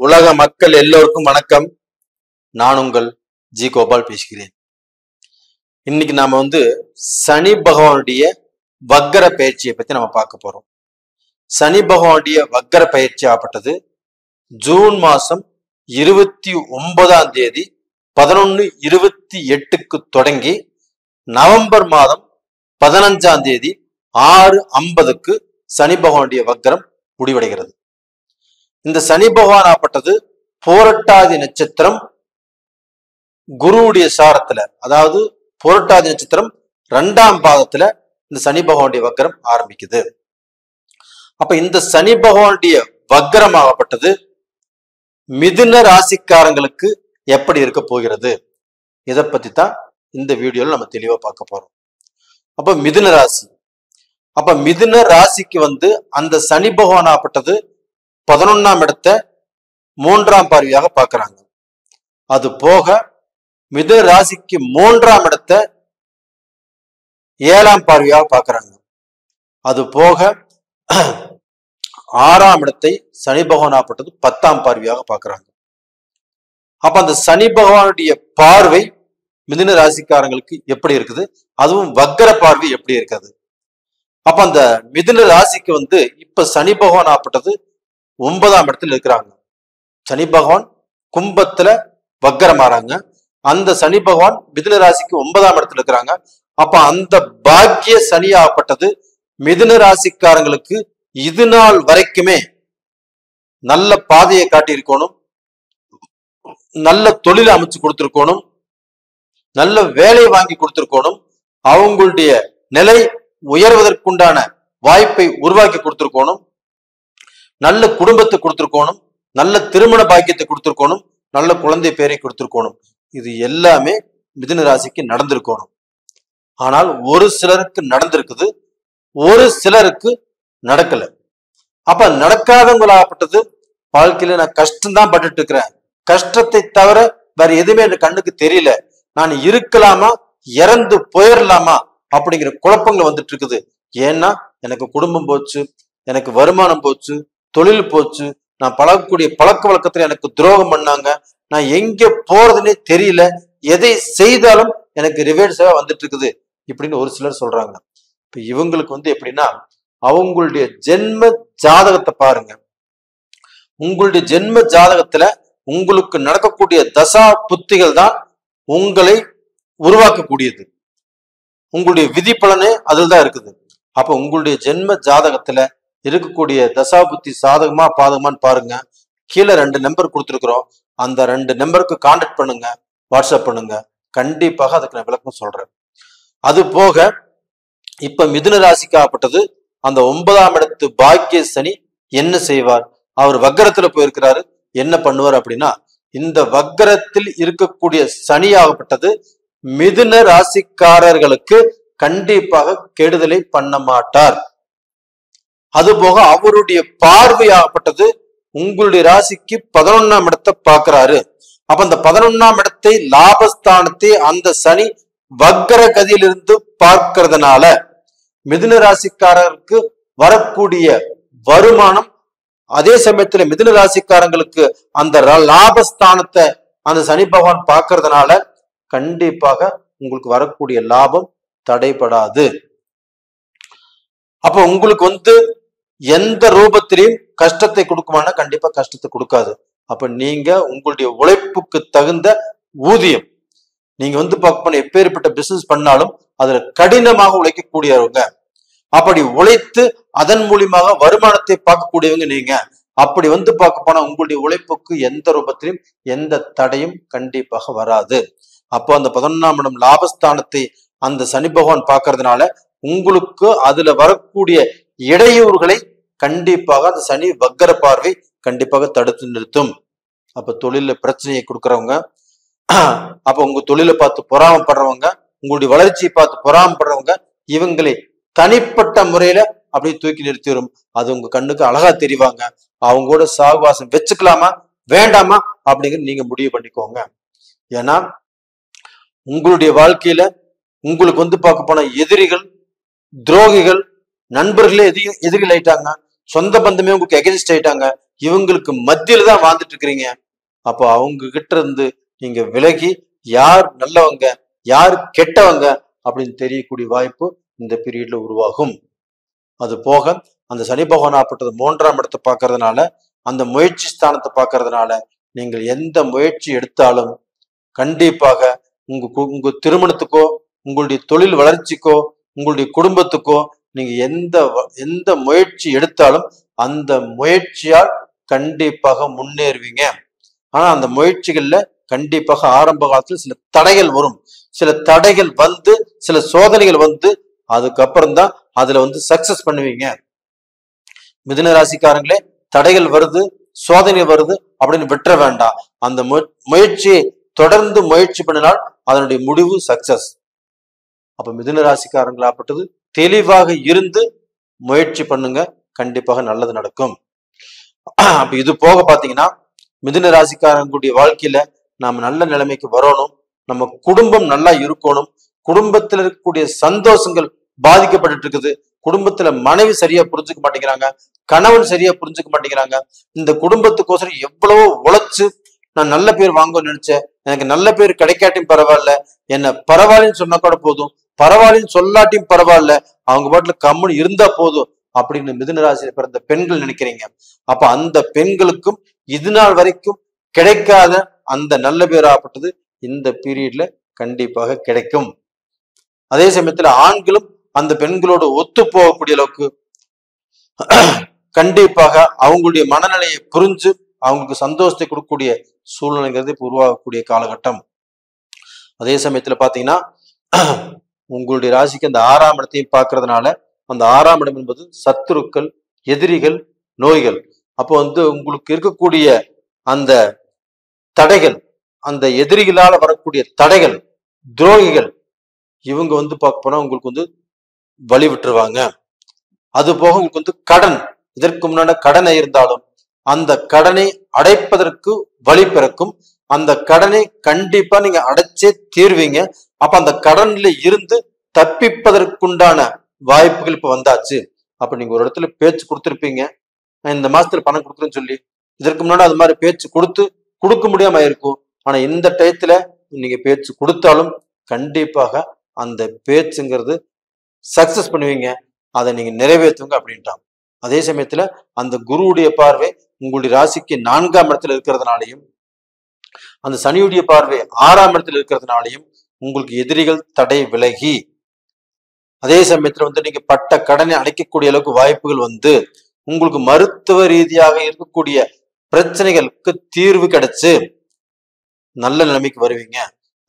உலக மக்கள் எல்லோருக்கும் வணக்கம். நான் உங்கள் ஜி கோபால் பேசுகிறேன். இன்னைக்கு நாம சனி பகவானுடைய வக்கர பயிற்சியை பத்தி நம்ம பார்க்க போறோம். சனி பகவானுடைய வக்கர பயிற்சி ஆகப்பட்டது ஜூன் மாசம் 29ஆம் தேதி 11:28 தொடங்கி நவம்பர் மாதம் 15ஆம் தேதி 6:50 சனி பகவானுடைய வக்கரம் முடிவடைகிறது. இந்த சனி பகவான் ஆப்பட்டது புரட்டாதி நட்சத்திரம் குருவுடைய சாரத்துல, அதாவது புரட்டாதி நட்சத்திரம் 2ஆம் பாதத்துல இந்த சனி பகவானுடைய வக்கரம் ஆரம்பிக்குது. அப்ப இந்த சனி பகவானுடைய வக்கரம் ஆகப்பட்டது மிதுன ராசிக்காரங்களுக்கு எப்படி இருக்க போகிறது, இதை பத்தி தான் இந்த வீடியோல நம்ம தெளிவா பார்க்க போறோம். அப்ப மிதுன ராசி, அப்ப மிதுன ராசிக்கு அந்த சனி பகவான் ஆகப்பட்டது 11ஆம் இடத்தை 3ஆம் பார்வையாக பார்க்கிறாங்க. அது போக மிதுன ராசிக்கு 3ஆம் இடத்தை 7ஆம் பார்வையாக பார்க்கிறாங்க. அது போக 6ஆம் இடத்தை சனி பகவான் ஆப்பட்டது 10ஆம் பார்வையாக பார்க்கிறாங்க. அப்ப அந்த சனி பகவானுடைய பார்வை மிதுன ராசிக்காரங்களுக்கு எப்படி இருக்குது, அதுவும் வக்கர பார்வை எப்படி இருக்குது. அப்ப அந்த மிதுன ராசிக்கு இப்ப சனி பகவான் ஆப்பட்டது 9ஆம் இடத்துல இருக்கிறாங்க. சனி பகவான் கும்பத்துல வக்கரமாறாங்க. அந்த சனி பகவான் மிதுன ராசிக்கு 9ஆம் இடத்துல இருக்கிறாங்க. அப்ப அந்த பாக்கிய சனி ஆகப்பட்டது மிதுன ராசிக்காரங்களுக்கு இது நாள் வரைக்குமே நல்ல பாதையை காட்டியிருக்கணும், நல்ல தொழிலை அமைச்சு கொடுத்திருக்கணும், நல்ல வேலை வாங்கி கொடுத்திருக்கணும், அவங்களுடைய நிலை உயர்வதற்குண்டான வாய்ப்பை உருவாக்கி கொடுத்திருக்கணும், நல்ல குடும்பத்தை கொடுத்திருக்கணும், நல்ல திருமண பாக்கியத்தை கொடுத்திருக்கணும், நல்ல குழந்தை பேரை கொடுத்திருக்கணும். இது எல்லாமே மிதுன ராசிக்கு நடந்திருக்கணும். ஆனால் ஒரு சிலருக்கு நடந்திருக்குது, ஒரு சிலருக்கு நடக்கல. அப்ப நடக்காதவங்களாகப்பட்டது வாழ்க்கையில நான் கஷ்டம்தான் பட்டுட்டு இருக்கிறேன், கஷ்டத்தை தவிர வேற எதுவுமே என் கண்ணுக்கு தெரியல, நான் இருக்கலாமா இறந்து போயிடலாமா அப்படிங்கிற குழப்பங்கள் வந்துட்டு இருக்குது. ஏன்னா எனக்கு குடும்பம் போச்சு, எனக்கு வருமானம் போச்சு, தொழில் போச்சு, நான் பழகக்கூடிய பழக்க வழக்கத்துல எனக்கு துரோகம் பண்ணாங்க, நான் எங்க போறதுன்னே தெரியல, எதை செய்தாலும் எனக்கு ரிவர்ஸா வந்துட்டு இருக்குது இப்படின்னு ஒரு சிலர் சொல்றாங்க. இப்ப இவங்களுக்கு எப்படின்னா அவங்களுடைய ஜென்ம ஜாதகத்தை பாருங்க. உங்களுடைய ஜென்ம ஜாதகத்துல உங்களுக்கு நடக்கக்கூடிய தசா புத்திகள் தான் உங்களை உருவாக்கக்கூடியது. உங்களுடைய விதி பலனே அதில் தான் இருக்குது. அப்ப உங்களுடைய ஜென்ம ஜாதகத்துல இருக்கக்கூடிய தசா புத்தி சாதகமா பாதகமான்னு பாருங்க. கீழே 2 நம்பர் கொடுத்துருக்குறோம், அந்த 2 நம்பருக்கு கான்டாக்ட் பண்ணுங்க, வாட்ஸ்அப் பண்ணுங்க, கண்டிப்பாக அதுக்கு நான் விளக்கம் சொல்றேன். அது போக இப்ப மிதுன ராசிக்கு ஆகப்பட்டது அந்த 9ஆம் இடத்து பாக்கிய சனி என்ன செய்வார், அவர் வக்கரத்துல போயிருக்கிறாரு, என்ன பண்ணுவார் அப்படின்னா இந்த வக்கரத்தில் இருக்கக்கூடிய சனி ஆகப்பட்டது மிதுன ராசிக்காரர்களுக்கு கண்டிப்பாக கெடுதலை பண்ண மாட்டார். அதுபோக அவருடைய பார்வையாகப்பட்டது உங்களுடைய ராசிக்கு 11ஆம் இடத்தை பார்க்கிறாரு. அப்ப அந்த 11ஆம் இடத்தை லாபஸ்தானத்தை அந்த சனி வக்கர கதியிலிருந்து பார்க்கிறதுனால மிதுன ராசிக்காரருக்கு வரக்கூடிய வருமானம், அதே சமயத்துல மிதுன ராசிக்காரங்களுக்கு அந்த லாபஸ்தானத்தை அந்த சனி பகவான் பார்க்கறதுனால கண்டிப்பாக உங்களுக்கு வரக்கூடிய லாபம் தடைபடாது. அப்ப உங்களுக்கு எந்த ரூபத்திலையும் கஷ்டத்தை கொடுக்குமானா கண்டிப்பா கஷ்டத்தை கொடுக்காது. அப்ப நீங்க உங்களுடைய உழைப்புக்கு தகுந்த ஊதியம், நீங்க பார்க்க போன எப்பேற்பட்ட பிசினஸ் பண்ணாலும் அதுல கடினமாக உழைக்கக்கூடியவங்க, அப்படி உழைத்து அதன் மூலியமாக வருமானத்தை பார்க்கக்கூடியவங்க நீங்க. அப்படி பார்க்க போனா உங்களுடைய உழைப்புக்கு எந்த ரூபத்திலும் எந்த தடையும் கண்டிப்பாக வராது. அப்போ அந்த 11ஆம் இடம் லாபஸ்தானத்தை அந்த சனி பகவான் பார்க்கறதுனால உங்களுக்கு அதுல வரக்கூடிய இடையூறுகளை கண்டிப்பாக அந்த சனி வக்கர பார்வை கண்டிப்பாக தடுத்து நிறுத்தும். அப்ப தொழில பிரச்சனையை கொடுக்கறவங்க, அப்ப உங்க தொழிலை பார்த்து பொறாமப்படுறவங்க, உங்களுடைய வளர்ச்சியை பார்த்து பொறாமப்படுறவங்க, இவங்களை தனிப்பட்ட முறையில அப்படியே தூக்கி நிறுத்திடும். அது உங்க கண்ணுக்கு அழகா தெரிவாங்க. அவங்களோட சாகுவாசம் வச்சுக்கலாமா வேண்டாமா அப்படிங்கிற நீங்க முடிவு பண்ணிக்கோங்க. ஏன்னா உங்களுடைய வாழ்க்கையில உங்களுக்கு பார்க்க போன எதிரிகள், துரோகிகள், நண்பர்களே எதிரிகள் ஆயிட்டாங்க, சொந்த பந்தமே உங்களுக்கு எகென்ஸ்ட் ஆயிட்டாங்க. இவங்களுக்கு மத்தியில தான் வாழ்ந்துட்டு இருக்கிறீங்க. அப்போ அவங்க கிட்ட இருந்து நீங்க விலகி யார் நல்லவங்க யார் கெட்டவங்க அப்படின்னு தெரியக்கூடிய வாய்ப்பு இந்த பீரியட்ல உருவாகும். அது போக அந்த சனி பகவான் ஆப்பட்டது 3ஆம் இடத்தை பார்க்கறதுனால, அந்த முயற்சி ஸ்தானத்தை பார்க்கறதுனால நீங்கள் எந்த முயற்சி எடுத்தாலும் கண்டிப்பாக உங்க திருமணத்துக்கோ உங்களுடைய தொழில் வளர்ச்சிக்கோ உங்களுடைய குடும்பத்துக்கோ நீங்க எந்த முயற்சி எடுத்தாலும் அந்த முயற்சியால் கண்டிப்பாக முன்னேறுவீங்க. ஆனா அந்த முயற்சிகள்ல கண்டிப்பாக ஆரம்ப காலத்துல சில தடைகள் வரும். சில தடைகள் வந்து சில சோதனைகள் வந்து அதுக்கப்புறம் தான் அதுல வந்து சக்சஸ் பண்ணுவீங்க. மிதுன ராசிக்காரங்களே, தடைகள் வருது சோதனை வருது அப்படின்னு விட்டுற வேண்டாம். அந்த முயற்சியை தொடர்ந்து முயற்சி பண்ணினால் அதனுடைய முடிவு சக்சஸ். அப்ப மிதுன ராசிக்காரங்களாப்பட்டது தெளிவாக இருந்து முயற்சி பண்ணுங்க, கண்டிப்பாக நல்லது நடக்கும். அப்ப இது போக பாத்தீங்கன்னா மிதுன ராசிக்காரங்களுடைய வாழ்க்கையில நாம நல்ல நிலைமைக்கு வரணும், நம்ம குடும்பம் நல்லா இருக்கணும், குடும்பத்துல இருக்கக்கூடிய சந்தோஷங்கள் பாதிக்கப்பட்டு இருக்குது, குடும்பத்துல மனைவி சரியா புரிஞ்சுக்க மாட்டேங்கிறாங்க, கணவன் சரியா புரிஞ்சுக்க மாட்டேங்கிறாங்க, இந்த குடும்பத்துக்கோசரம் எவ்வளவோ உழைச்சு நான் நல்ல பேர் வாங்கணும்னு நினைச்சேன், எனக்கு நல்ல பேர் கிடைக்காட்டியும் பரவாயில்ல, என்ன பரவாயில்லன்னு சொன்னா கூட போதும், பரவாயில்லன்னு சொல்லாட்டியும் பரவாயில்ல, அவங்க பாட்டுல கம்முன்னு இருந்தா போதும் அப்படின்னு மிதுன ராசியில பிறந்த பெண்கள் நினைக்கிறீங்க. அப்ப அந்த பெண்களுக்கும் இது நாள் வரைக்கும் கிடைக்காத அந்த நல்ல பேராப்பட்டது இந்த பீரியட்ல கண்டிப்பாக கிடைக்கும். அதே சமயத்துல ஆண்களும் அந்த பெண்களோடு ஒத்து போகக்கூடிய அளவுக்கு கண்டிப்பாக அவங்களுடைய மனநிலையை புரிஞ்சு அவங்களுக்கு சந்தோஷத்தை கொடுக்கக்கூடிய சூழ்நிலைங்கிறது இப்ப உருவாகக்கூடிய காலகட்டம். அதே சமயத்துல பாத்தீங்கன்னா உங்களுடைய ராசிக்கு அந்த 6ஆம் இடத்தையும் பார்க்கறதுனால அந்த 6ஆம் இடம் என்பது சத்துருக்கள், எதிரிகள், நோய்கள். அப்போ வந்து உங்களுக்கு இருக்கக்கூடிய அந்த தடைகள், அந்த எதிரிகளால வரக்கூடிய தடைகள், துரோகிகள், இவங்க வந்து பார்க்க போனா உங்களுக்கு வந்து வழி விட்டுருவாங்க. அது போக உங்களுக்கு வந்து கடன், இதற்கு முன்னாடி கடனை இருந்தாலும் அந்த கடனை அடைப்பதற்கு வழி பிறக்கும். அந்த கடனை கண்டிப்பா நீங்க அடைச்சே தீர்வீங்க. அப்ப அந்த கடன்ல இருந்து தப்பிப்பதற்குண்டான வாய்ப்புகள் இப்ப வந்தாச்சு. அப்ப நீங்க ஒரு இடத்துல பேச்சு கொடுத்துருப்பீங்க, நான் இந்த மாசத்துல பணம் கொடுக்குறேன்னு சொல்லி, இதற்கு முன்னாடி அது மாதிரி பேச்சு கொடுக்க முடியாம இருக்கும். ஆனா இந்த டயத்துல நீங்க பேச்சு கொடுத்தாலும் கண்டிப்பாக அந்த பேச்சுங்கிறது சக்சஸ் பண்ணுவீங்க, அதை நீங்க நிறைவேற்றுங்க அப்படின்ட்டாங்க. அதே சமயத்துல அந்த குருவுடைய பார்வை உங்களுடைய ராசிக்கு 4ஆம் இடத்துல இருக்கிறதுனாலையும் அந்த சனியுடைய பார்வை 6ஆம் இடத்துல இருக்கிறதுனாலையும் உங்களுக்கு எதிரிகள் தடை விலகி, அதே சமயத்துல வந்து நீங்க பட்ட கடனை அடைக்கக்கூடிய அளவுக்கு வாய்ப்புகள் வந்து உங்களுக்கு மருத்துவ ரீதியாக இருக்கக்கூடிய பிரச்சனைகளுக்கு தீர்வு கிடைச்சு நல்ல நிலைமைக்கு வருவீங்க.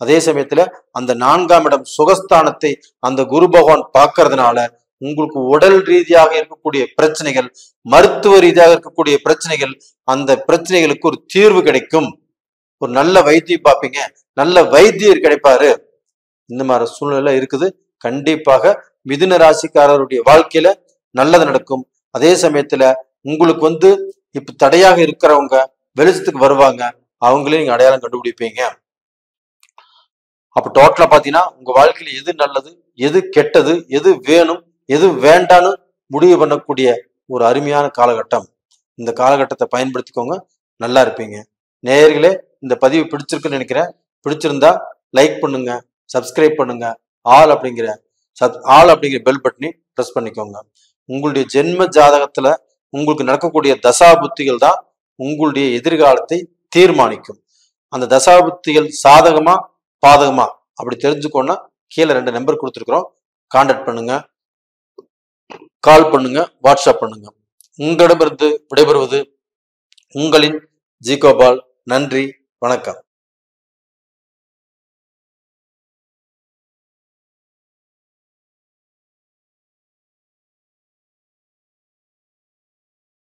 அதே சமயத்துல அந்த 4ஆம் இடம் சுகஸ்தானத்தை அந்த குரு பகவான் பார்க்கறதுனால உங்களுக்கு உடல் ரீதியாக இருக்கக்கூடிய பிரச்சனைகள், மருத்துவ ரீதியாக இருக்கக்கூடிய பிரச்சனைகள், அந்த பிரச்சனைகளுக்கு ஒரு தீர்வு கிடைக்கும். ஒரு நல்ல வைத்தியம் பார்ப்பீங்க, நல்ல வைத்தியர் கிடைப்பாரு. இந்த மாதிரி சூழ்நிலை இருக்குது. கண்டிப்பாக மிதுன ராசிக்காரருடைய வாழ்க்கையில நல்லது நடக்கும். அதே சமயத்துல உங்களுக்கு வந்து இப்ப தடையாக இருக்கிறவங்க வெளிச்சத்துக்கு வருவாங்க, அவங்களே நீங்க அடையாளம் கண்டுபிடிப்பீங்க. அப்ப டோட்டலா பாத்தீங்கன்னா உங்க வாழ்க்கையில எது நல்லது, எது கெட்டது, எது வேணும், எது வேண்டான்னு முடிவு பண்ணக்கூடிய ஒரு அருமையான காலகட்டம். இந்த காலகட்டத்தை பயன்படுத்திக்கோங்க, நல்லா இருப்பீங்க. நேயர்களே, இந்த பதிவு பிடிச்சிருக்குன்னு நினைக்கிறேன். பிடிச்சிருந்தா லைக் பண்ணுங்க, சப்ஸ்கிரைப் பண்ணுங்க, ஆல் அப்படிங்கிற பெல் பட்டனை பிரஸ் பண்ணிக்கோங்க. உங்களுடைய ஜென்ம ஜாதகத்துல உங்களுக்கு நடக்கக்கூடிய தசாபுத்திகள் தான் உங்களுடைய எதிர்காலத்தை தீர்மானிக்கும். அந்த தசாபுத்திகள் சாதகமா பாதகமா அப்படி தெரிஞ்சுக்கோன்னா கீழே 2 நம்பர் கொடுத்துருக்குறோம், கான்டாக்ட் பண்ணுங்க, கால் பண்ணுங்க, வாட்ஸ்அப் பண்ணுங்க. உங்களிடமிருந்து விடைபெறுவது உங்களின் ஜி கோபால். நன்றி, வணக்கம்.